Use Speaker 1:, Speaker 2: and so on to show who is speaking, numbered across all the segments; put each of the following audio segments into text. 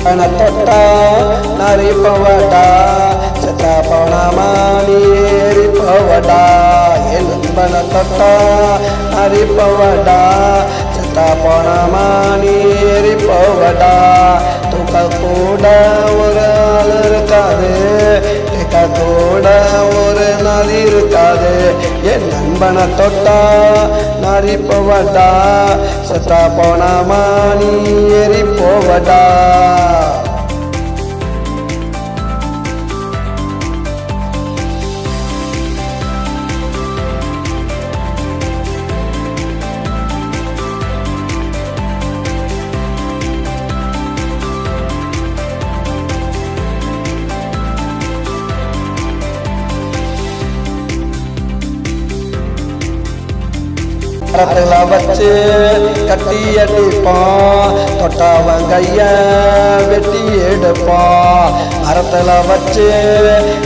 Speaker 1: தொட்டா நரிப்பவடா சத்தா பணமானி எரிப்பவடா என் நண்பன தொட்டா நரிப்பவடா சத்தா பணமானி எரிப்பவடா தூக்க கூட ஒரு ஆள் இருக்காது கேட்க கூட ஒரு நதி இருக்காது என் நண்பனை தொட்டா நரிப்பவடா சத்தா பணமானி எரிப்பவடா மரத்துல வச்சு கட்டி அடிப்பான் தொட்டவன் கைய வெட்டி எடுப்பான் மரத்துல வச்சு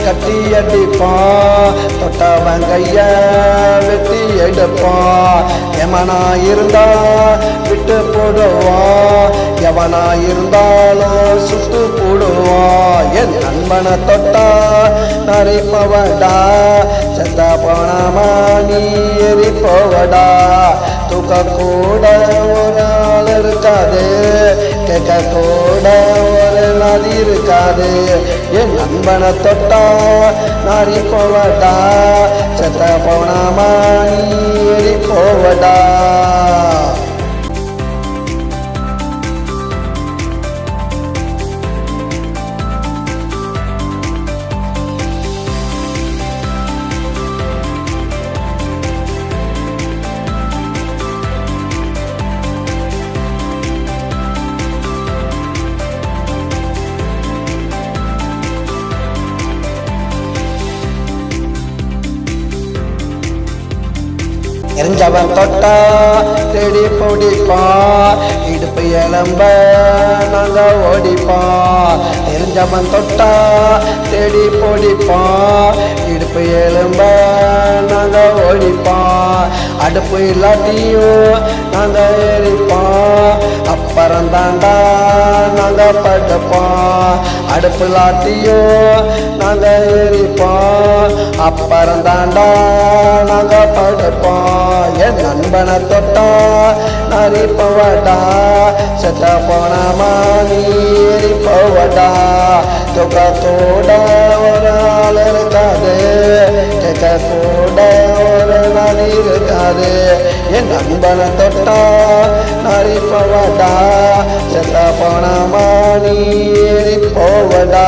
Speaker 1: கட்டி அடிப்பான் தொட்டவன் கைய வெட்டி எடுப்பான் எவனா இருந்தா விட்டு போடுவான் எவனா இருந்தாலும் சுட்டு போடுவான் என் நண்பனை தொட்டா நரிப்பவடா செத்த போனமா நீ எரிப்பவடா தூக்க கூட ஒரு ஆள் இருக்காது கேட்க கூட ஒரு நதி இருக்காது என் நண்பனை தொட்டா நரிப்பவடா செத்த போனமா நீ எரிப்பவடா எரிஞ்சவன் தொட்டா தேடி பிடிப்பான் இடுப்பு எலும்ப நாங்க ஓடிப்பான் எரிஞ்சவன் தொட்டா தேடி பிடிப்பான் இடுப்பு எலும்ப நாங்க ஓடிப்பான் அடுப்பு இல்லாட்டியும் நாங்க எரிப்போம் அப்புறம் தாண்டா நாங்க படுப்போம் அடுப்பு இல்லாட்டியும் நாங்க எரிப்போம் அப்புறம் தாண்டா நாங்க படுப்போம் என் நண்பனை தொட்டா நரிப்பவடா செத்த போனமா நீ எரிப்பவடா தூக்கத்தோட ஒரு ஆள் இருக்காது கேட்க கூட ஒரு நதி இருக்காது என் நண்பனை தொட்டா நரிப்பவடா செத்த போனமா நீ எரிப்பவடா